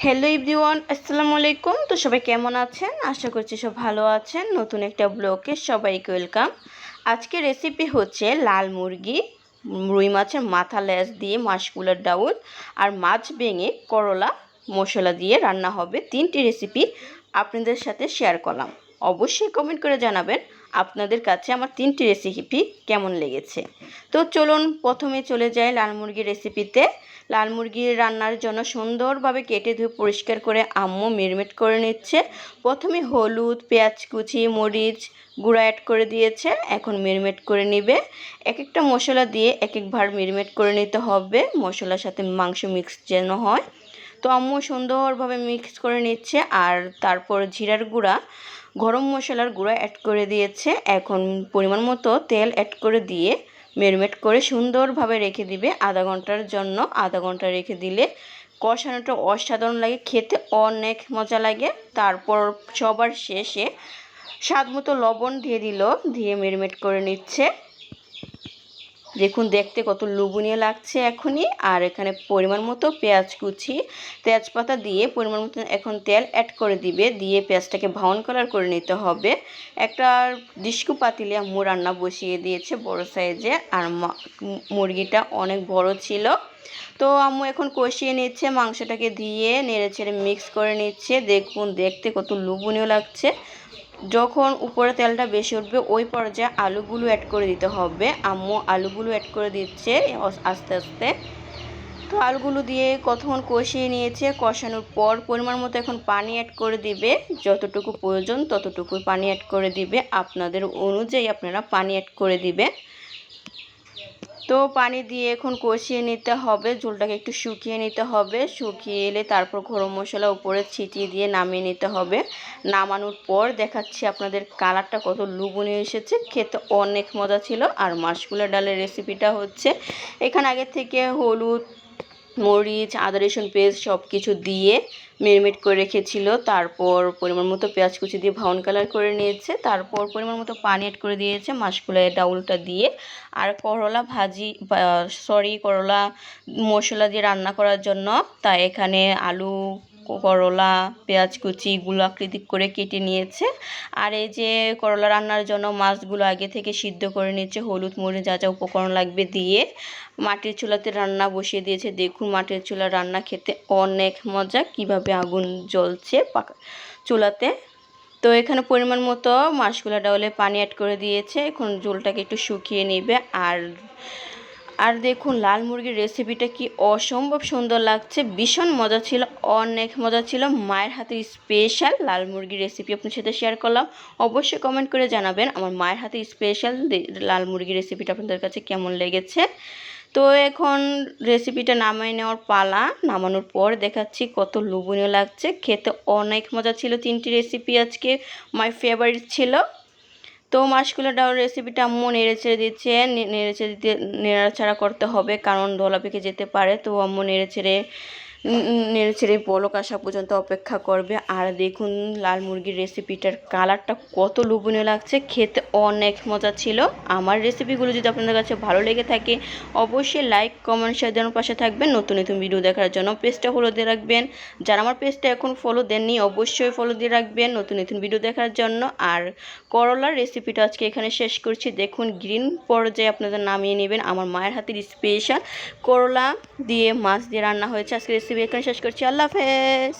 Hello everyone, আসসালামু আলাইকুম। তো সবাই কেমন আছেন? আশা করছি সব ভালো আছেন। নতুন একটা ব্লগে সবাইকে ওয়েলকাম। আজকে রেসিপি হচ্ছে লাল মুরগি, রুই মাছের মাথা লেজ দিয়ে মাশকুলার ডাউল আর মাছ ভেঙে করলা মশলা দিয়ে রান্না হবে। 3টি রেসিপি আপনাদের সাথে শেয়ার করলাম। অবশ্যই কমেন্ট করে জানাবেন আপনাদের কাছে আমার 3টি রেসিপি কেমন লেগেছে। তো চলুন প্রথমে চলে যাই লাল মুরগির রেসিপিতে। লাল মুরগির রান্নার জন্য সুন্দরভাবে কেটে ধুয়ে পরিষ্কার করে আম্মু মেরিনেট করে নিচ্ছে। প্রথমে হলুদ, পেঁয়াজ কুচি, মরিচ গুঁড়া অ্যাড করে দিয়েছে। এখন মেরিনেট করে নিবে। এক একটা মশলা দিয়ে এক একবার মেরিনেট করে নিতে হবে, মশলার সাথে মাংস মিক্স যেন হয়। তো আম্মু সুন্দরভাবে মিক্স করে নিচ্ছে। আর তারপর জিরার গুঁড়া, গরম মশলার গুঁড়া অ্যাড করে দিয়েছে। এখন পরিমাণ মতো তেল অ্যাড করে দিয়ে মেরিনেট করে সুন্দরভাবে রেখে দিবে আধা ঘন্টার জন্য। আধা ঘন্টা রেখে দিলে কষানোটা অসাধারণ লাগে, খেতে অনেক মজা লাগে। তারপর সবার শেষে স্বাদ মতো লবণ দিয়ে দিল, দিয়ে মেরিনেট করে নিচ্ছে। দেখুন দেখতে কত লোভনীয় লাগছে এখনই। আর এখানে পরিমাণ মতো পেঁয়াজ কুচি, তেজপাতা দিয়ে পরিমাণ মতো এখন তেল অ্যাড করে দিবে, দিয়ে পেঁয়াজটাকে ব্রাউন কালার করে নিতে হবে। একটা ডিস্কু পাতিলে আম্মু রান্না বসিয়ে দিয়েছে বড় সাইজে, আর মুরগিটা অনেক বড় ছিল। তো আম্মু এখন কষিয়ে নিচ্ছে, মাংসটাকে দিয়ে নেড়েচেড়ে মিক্স করে নিচ্ছে। দেখুন দেখতে কত লোভনীয় লাগছে। যখন উপরে তেলটা বেশি উঠবে ওই পর্যায়ে আলুগুলো অ্যাড করে দিতে হবে। আম্মু আলুগুলো অ্যাড করে দিচ্ছে আস্তে আস্তে। তো আলুগুলো দিয়ে কতক্ষণ কষিয়ে নিয়েছে। কষানোর পর পরিমাণ মতো এখন পানি অ্যাড করে দিবে, যতটুকু প্রয়োজন ততটুকু পানি অ্যাড করে দিবে। আপনাদের অনুযায়ী আপনারা পানি অ্যাড করে দিবে। তো পানি দিয়ে এখন কষিয়ে নিতে হবে, ঝোলটাকে একটু শুকিয়ে নিতে হবে। শুকিয়ে এলে তারপর গরম মশলা উপরে ছিটিয়ে দিয়ে নামিয়ে নিতে হবে। নামানোর পর দেখাচ্ছি আপনাদের কালারটা কত লোভনীয় এসেছে, খেতে অনেক মজা ছিল। আর মাশকুলার ডালের রেসিপিটা হচ্ছে এখানে আগে থেকে হলুদ, মরিচ, আদা রসুন পেস্ট সব কিছু দিয়ে মেরিনেট করে রেখেছিল। তারপর পরিমাণ মতো পেঁয়াজ কুচি দিয়ে ব্রাউন কালার করে নিয়েছে। তারপর পরিমাণ মতো পানি অ্যাড করে দিয়েছে মাশকুলার ডাউলটা দিয়ে। আর করলা ভাজি, করলা মশলা দিয়ে রান্না করার জন্য তাই এখানে আলু, করলা, পেঁয়াজ কুচি আকৃতি করে কেটে নিয়েছে। আর এই যে করলা রান্নার জন্য মাছগুলো আগে থেকে সিদ্ধ করে নিচ্ছে, হলুদ মরিচ যা যা উপকরণ লাগবে দিয়ে মাটির চুলাতে রান্না বসিয়ে দিয়েছে। দেখুন মাটির চুলা রান্না খেতে অনেক মজা, কিভাবে আগুন জ্বলছে চুলাতে। তো এখানে পরিমাণ মতো মাশকুলার ডাউলে পানি অ্যাড করে দিয়েছে। এখন ঝোলটাকে একটু শুকিয়ে নেবে। আর দেখুন লাল মুরগির রেসিপিটা কি অসম্ভব সুন্দর লাগছে, ভীষণ মজা ছিল, অনেক মজা ছিল। মায়ের হাতের স্পেশাল লাল মুরগির রেসিপি আপনার সাথে শেয়ার করলাম। অবশ্যই কমেন্ট করে জানাবেন আমার মায়ের হাতের স্পেশাল লাল মুরগির রেসিপিটা আপনাদের কাছে কেমন লেগেছে। তো এখন রেসিপিটা নামিয়ে নেওয়ার পালা। নামানোর পর দেখাচ্ছি কত লোভনীয় লাগছে, খেতে অনেক মজা ছিল। 3টি রেসিপি আজকে মাই ফেভারিট ছিল। তো মাশকুলার ডাউল রেসিপিটা আম্মু নেড়েচেড়ে দিচ্ছে, নেড়াচাড়া করতে হবে কারণ দলা পেকে যেতে পারে। তো আম্মু নেড়েচেড়ে বলক আসা পর্যন্ত অপেক্ষা করবে। আর দেখুন লাল মুরগির রেসিপিটার কালারটা কত লোভনীয় লাগছে, খেতে অনেক মজা ছিল। আমার রেসিপিগুলো যদি আপনাদের কাছে ভালো লেগে থাকে অবশ্যই লাইক কমেন্ট শেয়ার দেওয়ার পাশে থাকবেন। নতুন নতুন ভিডিও দেখার জন্য পেজটা ফলো দিয়ে রাখবেন। যারা আমার পেজটা এখন ফলো দেননি অবশ্যই ফলো দিয়ে রাখবেন নতুন নতুন ভিডিও দেখার জন্য। আর করলার রেসিপিটা আজকে এখানে শেষ করছি। দেখুন গ্রিন পর্যায়ে আপনাদের নামিয়ে নেবেন। আমার মায়ের হাতের স্পেশাল করলা দিয়ে মাছ দিয়ে রান্না হয়েছে আজকে রেসিপি এখানে শেষ করছি। আল্লাহ হাফেজ।